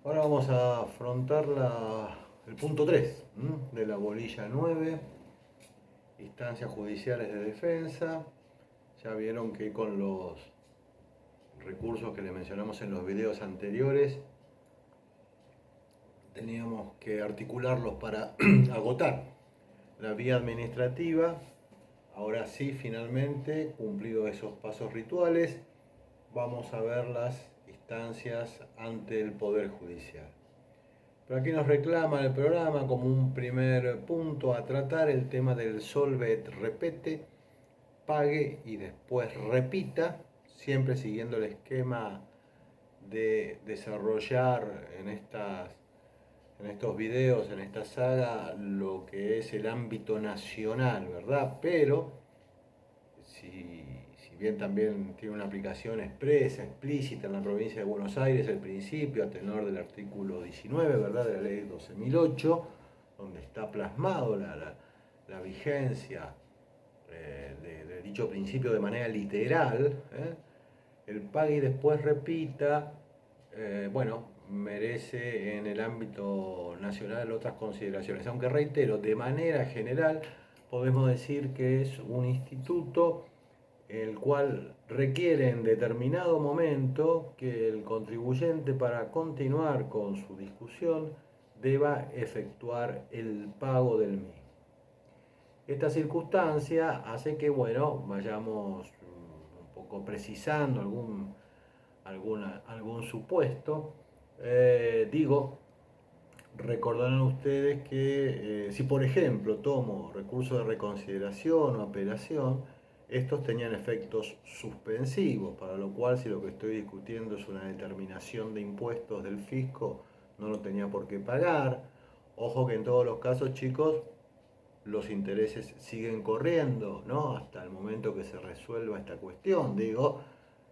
Ahora vamos a afrontar el punto 3 de la bolilla 9, instancias judiciales de defensa. Ya vieron que con los recursos que les mencionamos en los videos anteriores, teníamos que articularlos para agotar la vía administrativa. Ahora sí, finalmente, cumplidos esos pasos rituales, vamos a ver las instancias ante el Poder Judicial. Pero aquí nos reclama el programa como un primer punto a tratar el tema del solve et repete, pague y después repita, siempre siguiendo el esquema de desarrollar en estos videos, en esta saga, lo que es el ámbito nacional, ¿verdad? Pero si bien también tiene una aplicación expresa, explícita en la provincia de Buenos Aires, el principio a tenor del artículo 19, ¿verdad?, de la ley 12.008, donde está plasmado la vigencia de dicho principio de manera literal, el pague y después repita, bueno, merece en el ámbito nacional otras consideraciones, aunque reitero, de manera general podemos decir que es un instituto el cual requiere en determinado momento que el contribuyente, para continuar con su discusión, deba efectuar el pago del mismo. Esta circunstancia hace que, bueno, vayamos un poco precisando algún supuesto. Digo, recordarán ustedes que si por ejemplo tomo recurso de reconsideración o apelación, estos tenían efectos suspensivos, para lo cual si lo que estoy discutiendo es una determinación de impuestos del fisco, no lo tenía por qué pagar. Ojo que en todos los casos, chicos, los intereses siguen corriendo, ¿no? Hasta el momento que se resuelva esta cuestión. Digo,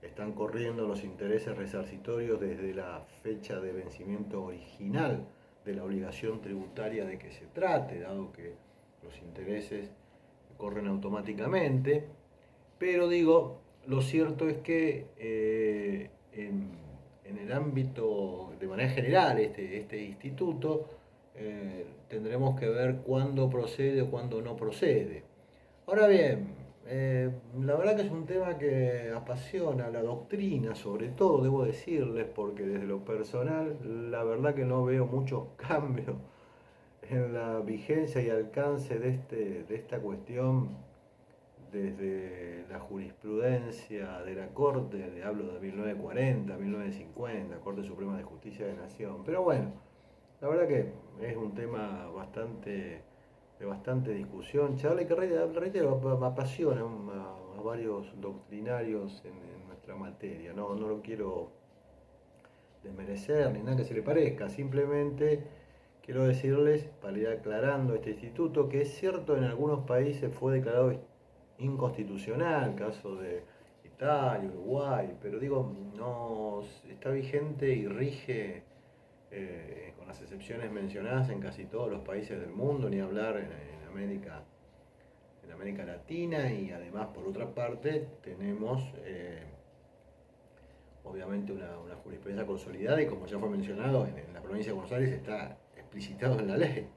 están corriendo los intereses resarcitorios desde la fecha de vencimiento original de la obligación tributaria de que se trate, dado que los intereses corren automáticamente. Pero digo, lo cierto es que en el ámbito, de manera general, este instituto, tendremos que ver cuándo procede o cuándo no procede. Ahora bien, la verdad que es un tema que apasiona la doctrina, sobre todo, debo decirles, porque desde lo personal, la verdad que no veo muchos cambios en la vigencia y alcance de esta cuestión desde la jurisprudencia de la Corte, hablo de 1940, 1950, Corte Suprema de Justicia de Nación. Pero bueno, la verdad que es un tema de bastante discusión, charla, y que reitero, me apasiona a varios doctrinarios en nuestra materia. No lo quiero desmerecer ni nada que se le parezca, simplemente quiero decirles, para ir aclarando este instituto, que es cierto en algunos países fue declarado inconstitucional, caso de Italia, Uruguay, pero digo, no está vigente y rige, con las excepciones mencionadas, en casi todos los países del mundo, ni hablar en América Latina. Y además, por otra parte, tenemos obviamente una jurisprudencia consolidada, y como ya fue mencionado, en la provincia de Buenos Aires está explicitado en la ley.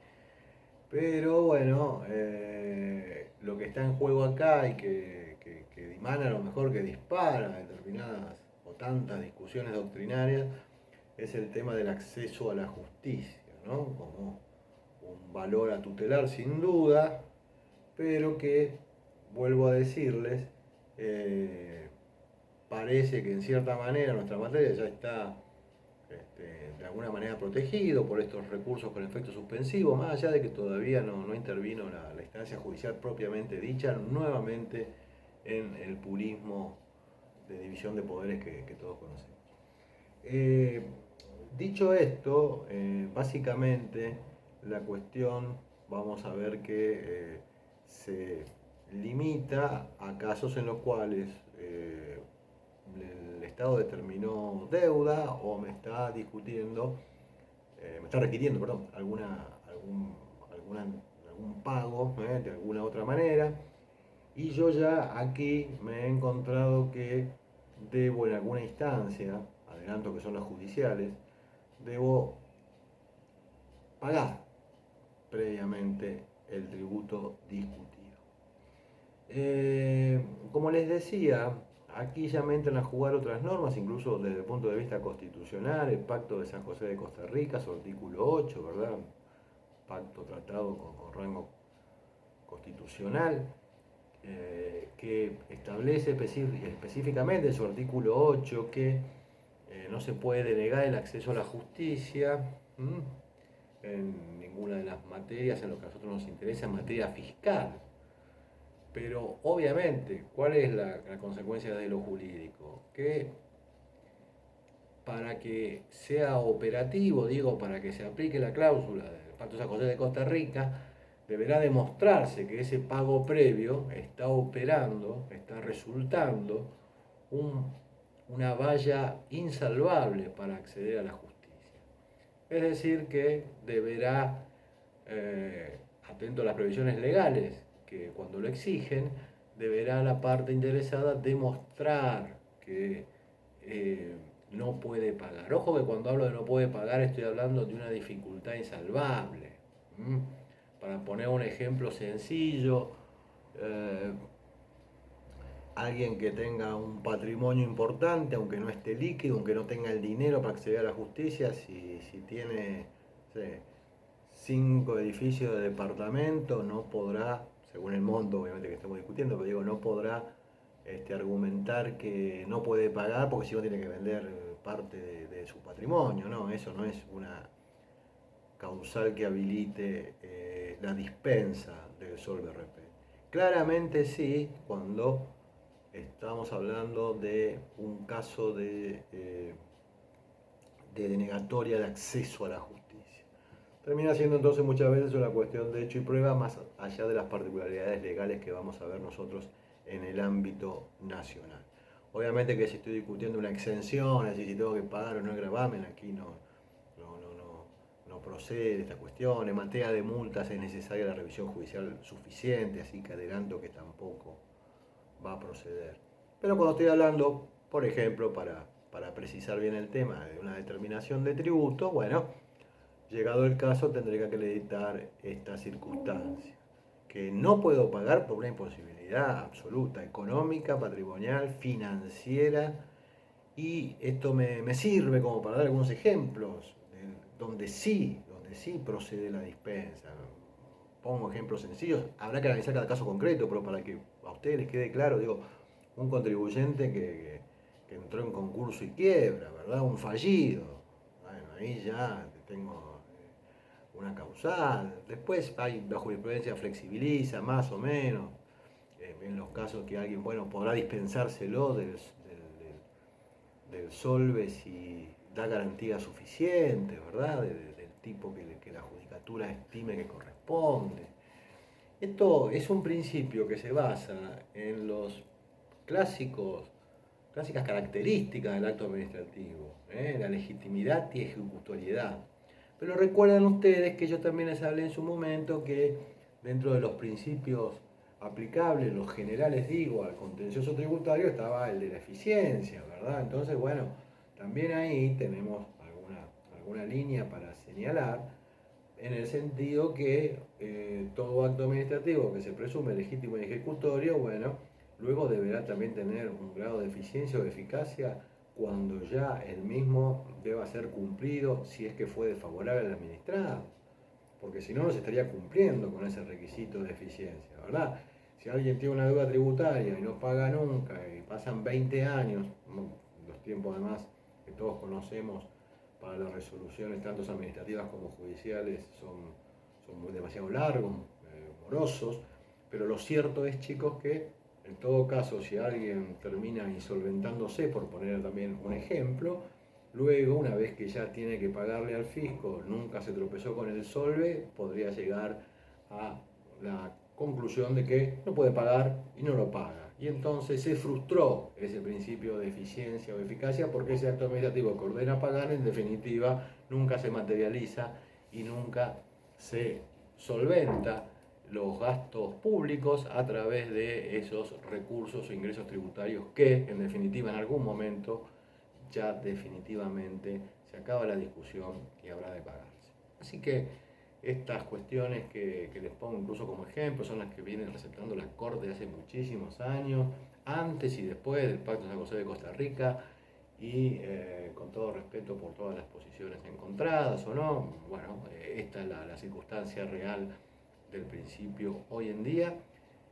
Pero bueno, lo que está en juego acá y que dimana, a lo mejor que dispara determinadas o tantas discusiones doctrinarias, es el tema del acceso a la justicia, ¿no? Como un valor a tutelar sin duda, pero que, vuelvo a decirles, eh, parece que en cierta manera nuestra materia ya está de alguna manera protegido por estos recursos con efecto suspensivo, más allá de que todavía no intervino la instancia judicial propiamente dicha, nuevamente en el purismo de división de poderes que todos conocemos. Eh, Dicho esto, básicamente la cuestión, vamos a ver que se limita a casos en los cuales el Estado determinó deuda o me está requiriendo, perdón, algún pago, de alguna otra manera, y yo ya aquí me he encontrado que debo en alguna instancia, adelanto que son las judiciales, debo pagar previamente el tributo discutido. Como les decía, aquí ya me entran a jugar otras normas, incluso desde el punto de vista constitucional, el Pacto de San José de Costa Rica, su artículo 8, ¿verdad? Pacto tratado con rango constitucional, que establece específicamente en su artículo 8 que no se puede denegar el acceso a la justicia en ninguna de las materias en lo que a nosotros nos interesa, en materia fiscal. Pero obviamente, ¿cuál es la consecuencia de lo jurídico? Que para que sea operativo, digo, para que se aplique la cláusula del Pacto de San José de Costa Rica, deberá demostrarse que ese pago previo está operando, está resultando una valla insalvable para acceder a la justicia. Es decir, que deberá, atento a las previsiones legales, que cuando lo exigen, deberá la parte interesada demostrar que no puede pagar. Ojo que cuando hablo de no puede pagar estoy hablando de una dificultad insalvable. Para poner un ejemplo sencillo, alguien que tenga un patrimonio importante, aunque no esté líquido, aunque no tenga el dinero para acceder a la justicia, si tiene 5 edificios de departamento, no podrá, según el monto obviamente que estamos discutiendo, pero digo, no podrá argumentar que no puede pagar porque si no tiene que vender parte de su patrimonio. No, eso no es una causal que habilite la dispensa del Solve RP. Claramente sí, cuando estamos hablando de un caso de denegatoria de acceso a la justicia. Termina siendo entonces muchas veces una cuestión de hecho y prueba más allá de las particularidades legales que vamos a ver nosotros en el ámbito nacional. Obviamente que si estoy discutiendo una exención, es decir, si tengo que pagar o no el gravamen, aquí no procede esta cuestión. En materia de multas es necesaria la revisión judicial suficiente, así que adelanto que tampoco va a proceder. Pero cuando estoy hablando, por ejemplo, para precisar bien el tema de una determinación de tributo, bueno, llegado el caso tendré que acreditar esta circunstancia, que no puedo pagar por una imposibilidad absoluta, económica, patrimonial, financiera, y esto me sirve como para dar algunos ejemplos donde sí procede la dispensa. Pongo ejemplos sencillos, habrá que analizar cada caso concreto, pero para que a ustedes les quede claro, digo, un contribuyente que entró en concurso y quiebra, ¿verdad? Un fallido. Bueno, ahí ya tengo una causal. Después la jurisprudencia flexibiliza más o menos. En los casos que alguien, bueno, podrá dispensárselo del solve si da garantía suficiente, ¿verdad? Del tipo que la judicatura estime que corresponde. Esto es un principio que se basa en los clásicas características del acto administrativo, la legitimidad y ejecutoriedad. Pero recuerdan ustedes que yo también les hablé en su momento que dentro de los principios aplicables, los generales digo, al contencioso tributario estaba el de la eficiencia, ¿verdad? Entonces, bueno, también ahí tenemos alguna línea para señalar en el sentido que todo acto administrativo que se presume legítimo y ejecutorio, bueno, luego deberá también tener un grado de eficiencia o de eficacia cuando ya el mismo deba ser cumplido si es que fue desfavorable al administrado, porque si no, no se estaría cumpliendo con ese requisito de eficiencia, ¿verdad? Si alguien tiene una deuda tributaria y no paga nunca y pasan 20 años, los tiempos además que todos conocemos para las resoluciones tanto administrativas como judiciales son demasiado largos, morosos, pero lo cierto es, chicos, que en todo caso, si alguien termina insolventándose, por poner también un ejemplo, luego, una vez que ya tiene que pagarle al fisco, nunca se tropezó con el solve, podría llegar a la conclusión de que no puede pagar y no lo paga. Y entonces se frustró ese principio de eficiencia o eficacia porque ese acto administrativo que ordena pagar, en definitiva, nunca se materializa y nunca se solventa los gastos públicos a través de esos recursos o ingresos tributarios que, en definitiva, en algún momento ya definitivamente se acaba la discusión y habrá de pagarse. Así que estas cuestiones que les pongo incluso como ejemplo son las que vienen receptando la Corte hace muchísimos años, antes y después del Pacto de San José de Costa Rica, y con todo respeto por todas las posiciones encontradas o no, bueno, esta es la circunstancia real del principio hoy en día.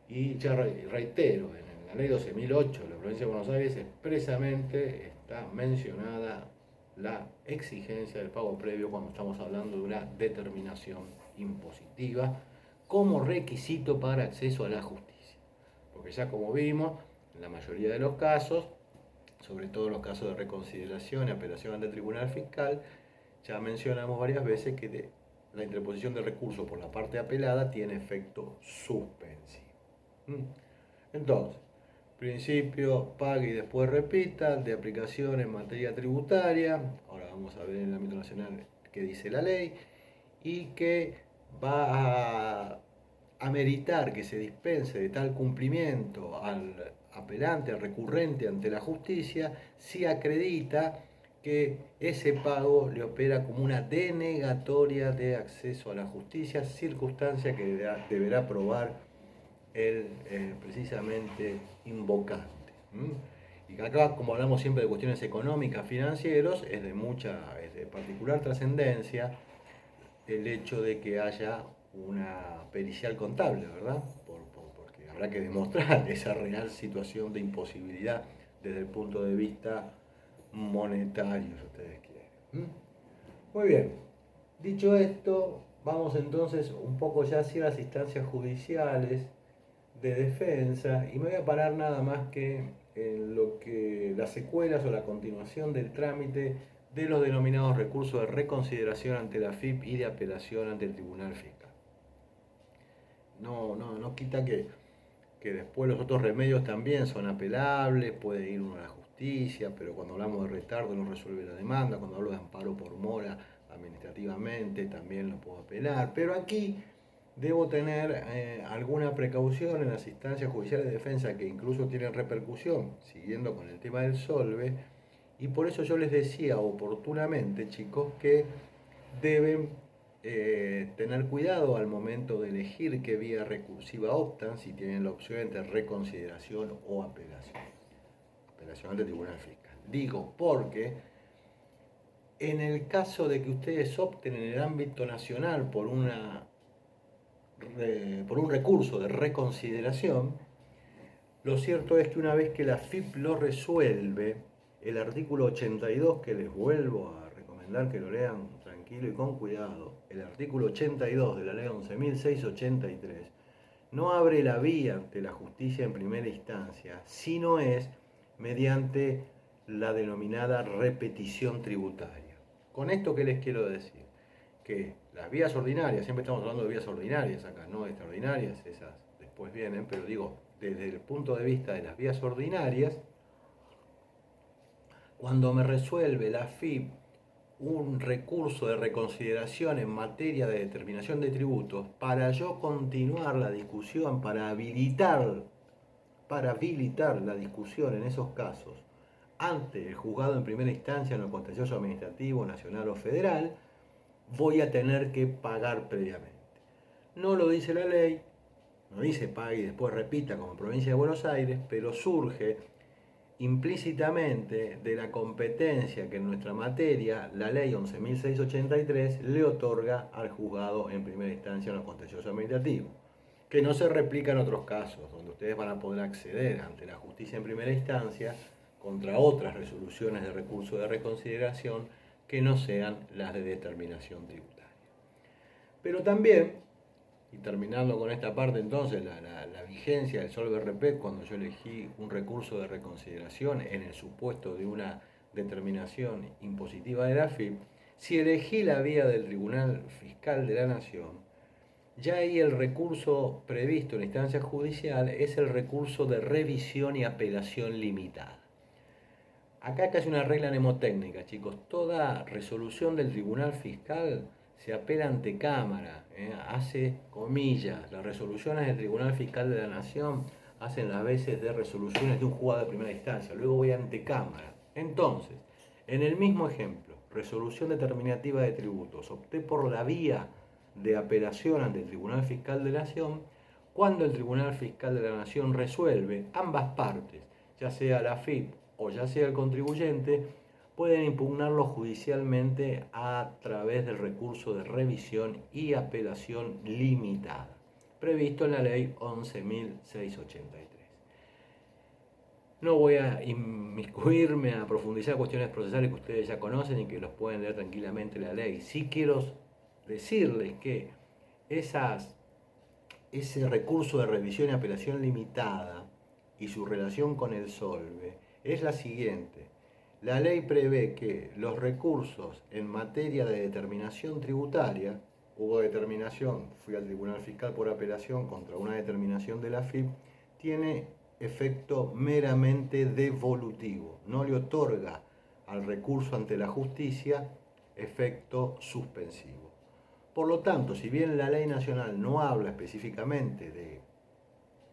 Y ya reitero, en la ley 12.008 de la provincia de Buenos Aires expresamente está mencionada la exigencia del pago previo cuando estamos hablando de una determinación impositiva como requisito para acceso a la justicia. Porque ya como vimos, en la mayoría de los casos, sobre todo en los casos de reconsideración y apelación ante el Tribunal Fiscal, ya mencionamos varias veces que la interposición del recurso por la parte apelada tiene efecto suspensivo. Entonces, principio pague y después repita, de aplicación en materia tributaria, ahora vamos a ver en el ámbito nacional qué dice la ley, y que va a ameritar que se dispense de tal cumplimiento al apelante, al recurrente ante la justicia, si acredita que ese pago le opera como una denegatoria de acceso a la justicia, circunstancia que deberá probar el precisamente invocante. Y acá, como hablamos siempre de cuestiones económicas, financieros, es de particular trascendencia el hecho de que haya una pericial contable, ¿verdad? Porque habrá que demostrar esa real situación de imposibilidad desde el punto de vista monetario, si ustedes quieren. Muy bien, dicho esto, vamos entonces un poco ya hacia las instancias judiciales de defensa y me voy a parar nada más que en lo que las secuelas o la continuación del trámite de los denominados recursos de reconsideración ante la FIP y de apelación ante el Tribunal Fiscal. No quita que después los otros remedios también son apelables, puede ir uno a la justicia, pero cuando hablamos de retardo no resuelve la demanda, cuando hablo de amparo por mora administrativamente también lo puedo apelar, pero aquí debo tener alguna precaución en las instancias judiciales de defensa que incluso tienen repercusión, siguiendo con el tema del solve, y por eso yo les decía oportunamente, chicos, que deben tener cuidado al momento de elegir qué vía recursiva optan, si tienen la opción entre reconsideración o apelación. Apelación ante el Tribunal Fiscal. Digo, porque en el caso de que ustedes opten en el ámbito nacional por un recurso de reconsideración, lo cierto es que una vez que la FIP lo resuelve, el artículo 82, que les vuelvo a recomendar que lo lean tranquilo y con cuidado, el artículo 82 de la ley 11.683, no abre la vía ante la justicia en primera instancia, sino es mediante la denominada repetición tributaria. ¿Con esto qué les quiero decir? Que las vías ordinarias, siempre estamos hablando de vías ordinarias acá, no extraordinarias, esas después vienen, pero digo, desde el punto de vista de las vías ordinarias, cuando me resuelve la FIP un recurso de reconsideración en materia de determinación de tributos, para yo continuar la discusión, para habilitar la discusión en esos casos ante el juzgado en primera instancia en lo contencioso administrativo, nacional o federal, voy a tener que pagar previamente. No lo dice la ley, no dice pague y después repita como en provincia de Buenos Aires, pero surge implícitamente de la competencia que en nuestra materia la ley 11.683 le otorga al juzgado en primera instancia en los contenciosos administrativos, que no se replica en otros casos, donde ustedes van a poder acceder ante la justicia en primera instancia contra otras resoluciones de recurso de reconsideración que no sean las de determinación tributaria. Pero también, y terminando con esta parte entonces, la vigencia del Solve RP, cuando yo elegí un recurso de reconsideración en el supuesto de una determinación impositiva de la FIP, si elegí la vía del Tribunal Fiscal de la Nación, ya ahí el recurso previsto en instancia judicial es el recurso de revisión y apelación limitada. Acá casi una regla mnemotécnica, chicos. Toda resolución del Tribunal Fiscal se apela ante Cámara, hace comillas. Las resoluciones del Tribunal Fiscal de la Nación hacen las veces de resoluciones de un juzgado de primera instancia. Luego voy ante Cámara. Entonces, En el mismo ejemplo, resolución determinativa de tributos, opté por la vía de apelación ante el Tribunal Fiscal de la Nación. Cuando el Tribunal Fiscal de la Nación resuelve, ambas partes, ya sea la AFIP o ya sea el contribuyente, pueden impugnarlo judicialmente a través del recurso de revisión y apelación limitada, previsto en la ley 11.683. No voy a inmiscuirme a profundizar cuestiones procesales que ustedes ya conocen y que los pueden leer tranquilamente en la ley. Sí quiero decirles que ese recurso de revisión y apelación limitada y su relación con el SOLVE es la siguiente. La ley prevé que los recursos en materia de determinación tributaria, hubo determinación, fui al Tribunal Fiscal por apelación contra una determinación de la AFIP, tiene efecto meramente devolutivo, no le otorga al recurso ante la justicia efecto suspensivo. Por lo tanto, si bien la ley nacional no habla específicamente de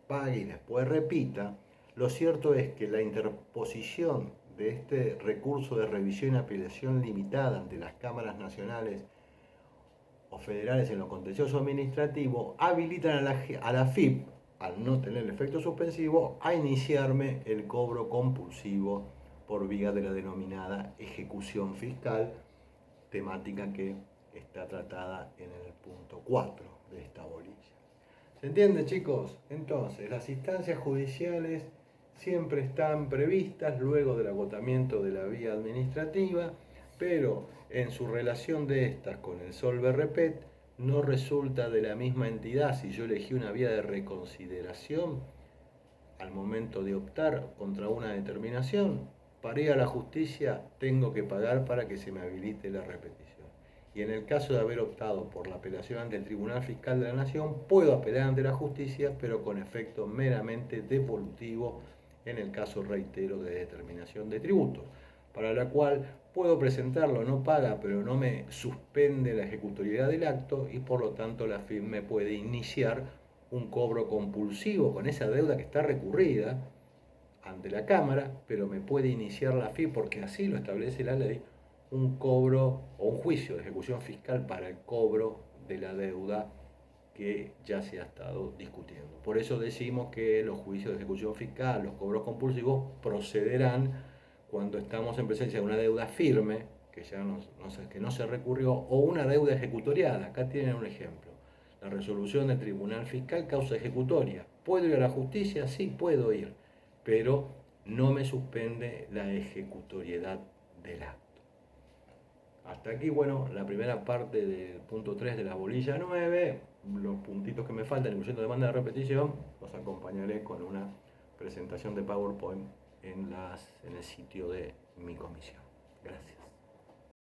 pague y después repita, lo cierto es que la interposición de este recurso de revisión y apelación limitada ante las cámaras nacionales o federales en lo contencioso administrativo habilitan a la FIP, al no tener efecto suspensivo, a iniciarme el cobro compulsivo por vía de la denominada ejecución fiscal, temática que está tratada en el punto 4 de esta bolilla. ¿Se entiende, chicos? Entonces, las instancias judiciales siempre están previstas luego del agotamiento de la vía administrativa, pero en su relación de estas con el Solve Repet no resulta de la misma entidad si yo elegí una vía de reconsideración al momento de optar contra una determinación. Para ir a la justicia tengo que pagar para que se me habilite la repetición. Y en el caso de haber optado por la apelación ante el Tribunal Fiscal de la Nación, puedo apelar ante la justicia, pero con efecto meramente devolutivo en el caso, reitero, de determinación de tributos, para la cual puedo presentarlo, no paga, pero no me suspende la ejecutoriedad del acto y por lo tanto la FIP me puede iniciar un cobro compulsivo con esa deuda que está recurrida ante la Cámara, pero me puede iniciar la FIP porque así lo establece la ley, un cobro o un juicio de ejecución fiscal para el cobro de la deuda que ya se ha estado discutiendo. Por eso decimos que los juicios de ejecución fiscal, los cobros compulsivos, procederán cuando estamos en presencia de una deuda firme, que ya que no se recurrió, o una deuda ejecutoriada. Acá tienen un ejemplo. La resolución del Tribunal Fiscal causa ejecutoria. ¿Puedo ir a la justicia? Sí, puedo ir, pero no me suspende la ejecutoriedad del acto. Hasta aquí, bueno, la primera parte del punto 3 de la bolilla 9. Los puntitos que me faltan, incluyendo demanda de repetición, los acompañaré con una presentación de PowerPoint en el sitio de mi comisión. Gracias.